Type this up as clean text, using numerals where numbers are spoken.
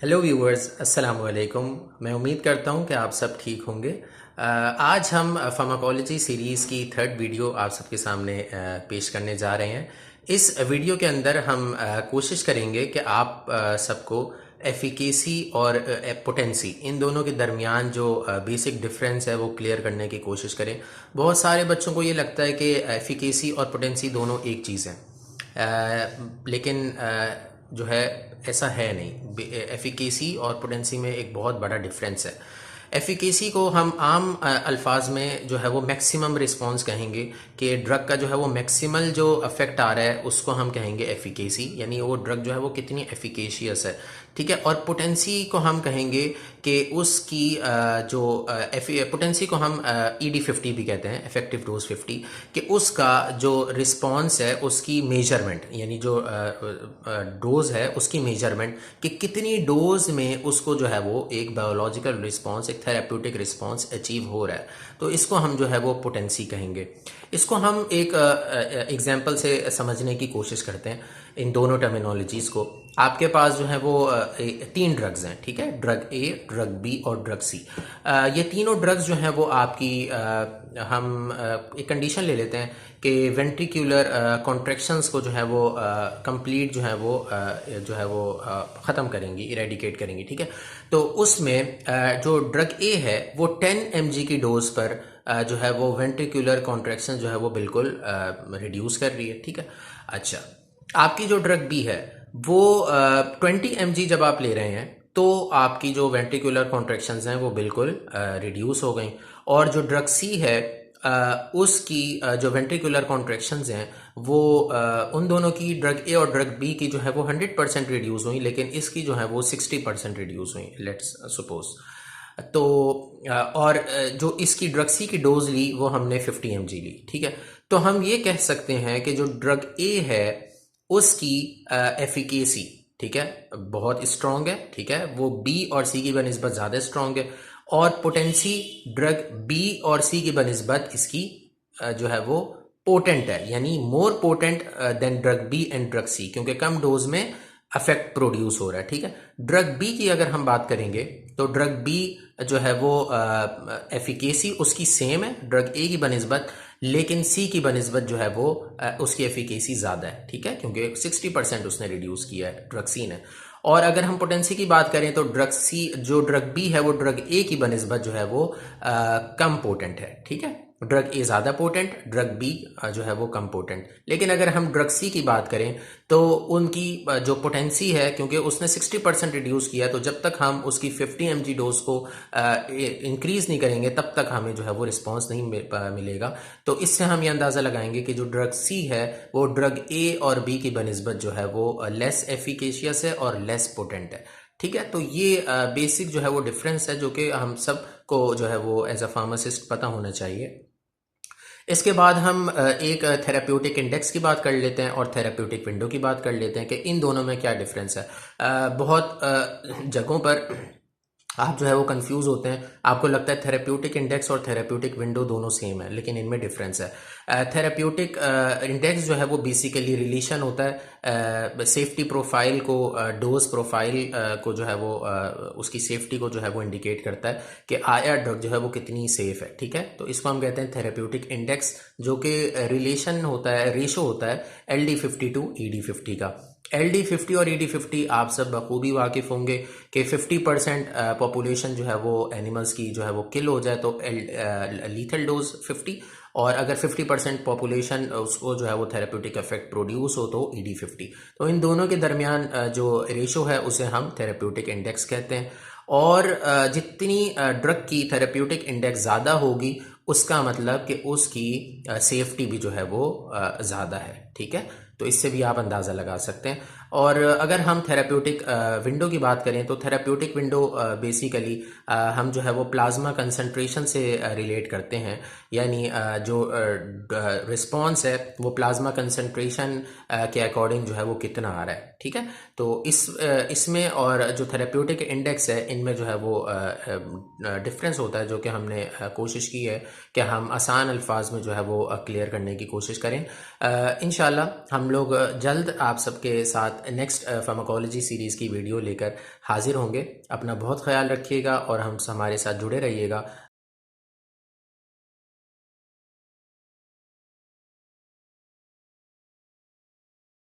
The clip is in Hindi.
हेलो व्यूअर्स, अस्सलाम वालेकुम। मैं उम्मीद करता हूं कि आप सब ठीक होंगे। आज हम फार्माकोलॉजी सीरीज़ की थर्ड वीडियो आप सबके सामने पेश करने जा रहे हैं। इस वीडियो के अंदर हम कोशिश करेंगे कि आप सबको एफिकेसी और पोटेंसी इन दोनों के दरमियान जो बेसिक डिफरेंस है वो क्लियर करने की कोशिश करें। बहुत सारे बच्चों को ये लगता है कि एफिकेसी और पोटेंसी दोनों एक चीज़ हैं, लेकिन जो है ऐसा है नहीं। एफिकेसी और पोटेंसी में एक बहुत बड़ा डिफरेंस है। एफिकेसी को हम आम अल्फाज में जो है वो मैक्सिमम रिस्पॉन्स कहेंगे कि ड्रग का जो है वो मैक्सिमल जो इफेक्ट आ रहा है उसको हम कहेंगे एफिकेसी, यानी वो ड्रग जो है वो कितनी एफिकेशियस है। ठीक है। और पोटेंसी को हम कहेंगे कि उसकी जो पोटेंसी को हम ED50 भी कहते हैं, इफेक्टिव डोज 50, कि उसका जो रिस्पॉन्स है उसकी मेजरमेंट, यानी जो डोज है उसकी मेजरमेंट कि कितनी डोज में उसको जो है वो एक बायोलॉजिकल रिस्पॉन्स, एक थेराप्यूटिक रिस्पॉन्स अचीव हो रहा है, तो इसको हम जो है वो पोटेंसी कहेंगे। इसको हम एक एग्जांपल से समझने की कोशिश करते हैं इन दोनों टर्मिनोलॉजीज को। आपके पास जो है वो तीन ड्रग्स हैं, ठीक है, ड्रग ए, ड्रग बी और ड्रग सी। ये तीनों ड्रग्स जो हैं वो आपकी हम एक कंडीशन ले लेते हैं कि वेंट्रिकुलर कॉन्ट्रैक्शंस को जो है वो कंप्लीट जो है वो ख़त्म करेंगी, इरेडिकेट करेंगी। ठीक है। तो उसमें जो ड्रग ए है वो 10 mg की डोज पर जो है वो वेंट्रिकुलर कॉन्ट्रैक्शन जो है वो बिल्कुल रिड्यूस कर रही है। ठीक है। अच्छा, आपकी जो ड्रग बी है वो 20 mg जब आप ले रहे हैं तो आपकी जो वेंट्रिकुलर कॉन्ट्रैक्शंस हैं वो बिल्कुल रिड्यूस हो गई। और जो ड्रग सी है उसकी जो वेंट्रिकुलर कॉन्ट्रैक्शंस हैं वो उन दोनों की, ड्रग ए और ड्रग बी की जो है वो 100% रिड्यूस हुई, लेकिन इसकी जो है वो 60% रिड्यूस हुई, लेट्स सपोज। तो और जो इसकी ड्रग सी की डोज ली वो हमने 50 mg ली। ठीक है। तो हम ये कह सकते हैं कि जो ड्रग ए है उसकी एफिकेसी, ठीक है, बहुत स्ट्रांग है। ठीक है। वो बी और सी की बनिस्बत ज़्यादा स्ट्रांग है। और पोटेंसी ड्रग बी और सी की बनिस्बत इसकी जो है वो पोटेंट है, यानी more potent than drug B and drug C, क्योंकि कम डोज में अफेक्ट प्रोड्यूस हो रहा है। ठीक है। ड्रग बी की अगर हम बात करेंगे तो ड्रग बी जो है वो एफिकेसी उसकी सेम है ड्रग ए की बनिस्बत, लेकिन सी की बनिस्बत जो है वो उसकी एफिकेसी ज़्यादा है। ठीक है। क्योंकि 60% उसने रिड्यूस किया है ड्रग सी ने। और अगर हम पोटेंसी की बात करें तो ड्रग सी, जो ड्रग बी है वो ड्रग ए की बनिस्बत जो है वो कम पोटेंट है। ठीक है। ड्रग ए ज़्यादा पोटेंट, ड्रग बी जो है वो कम पोटेंट। लेकिन अगर हम ड्रग सी की बात करें तो उनकी जो पोटेंसी है, क्योंकि उसने 60% रिड्यूस किया, तो जब तक हम उसकी 50 mg डोज को इंक्रीज नहीं करेंगे तब तक हमें जो है वो रिस्पॉन्स नहीं मिलेगा। तो इससे हम ये अंदाज़ा लगाएंगे कि जो ड्रग सी है वो ड्रग ए और बी की बनिस्बत जो है वो लेस एफिकेशियस है और लेस पोटेंट है। ठीक है। तो ये बेसिक जो है वो डिफरेंस है जो कि हम सब को जो है वो एज अ फार्मासिस्ट पता होना चाहिए। इसके बाद हम एक थेराप्यूटिक इंडेक्स की बात कर लेते हैं और थेराप्यूटिक विंडो की बात कर लेते हैं कि इन दोनों में क्या डिफरेंस है। बहुत जगहों पर आप जो है वो कंफ्यूज होते हैं, आपको लगता है थेराप्यूटिक इंडेक्स और थेराप्यूटिक विंडो दोनों सेम है, लेकिन इनमें डिफरेंस है। थेराप्यूटिक इंडेक्स जो है वो बेसिकली रिलेशन होता है सेफ्टी प्रोफाइल को, डोज प्रोफाइल को जो है वो उसकी सेफ्टी को जो है वो इंडिकेट करता है कि आया ड्रग जो है वो कितनी सेफ है। ठीक है। तो इसको हम कहते हैं थेराप्यूटिक इंडेक्स, जो कि रिलेशन होता है, रेशो होता है LD50 टू ED50 का। LD50 और ED50 आप सब बखूबी वाकिफ़ होंगे कि 50% पॉपुलेशन जो है वो एनिमल्स की जो है वो किल हो जाए तो लीथल डोज 50, और अगर 50% पॉपुलेशन उसको जो है वो थेरेप्यूटिक इफेक्ट प्रोड्यूस हो तो ED50। तो इन दोनों के दरमियान जो रेशो है उसे हम थेरेप्यूटिक इंडेक्स कहते हैं। और जितनी ड्रग की थेरेप्यूटिक इंडेक्स ज़्यादा होगी उसका मतलब कि उसकी सेफ्टी भी जो है वो ज़्यादा है। ठीक है। तो इससे भी आप अंदाज़ा लगा सकते हैं। और अगर हम थेराप्यूटिक विंडो की बात करें तो थेराप्यूटिक विंडो बेसिकली हम जो है वो प्लाज्मा कंसंट्रेशन से रिलेट करते हैं, यानी जो रिस्पॉन्स है वो प्लाज्मा कंसंट्रेशन के अकॉर्डिंग जो है वो कितना आ रहा है। ठीक है। तो इसमें और जो थेराप्यूटिक इंडेक्स है इनमें जो है वो डिफरेंस होता है, जो कि हमने कोशिश की है कि हम आसान अल्फाज में जो है वो क्लियर करने की कोशिश करें। इंशाल्लाह इंशाल्लाह हम लोग जल्द आप सबके साथ नेक्स्ट फार्माकोलॉजी सीरीज़ की वीडियो लेकर हाजिर होंगे। अपना बहुत ख्याल रखिएगा और हमारे साथ जुड़े रहिएगा।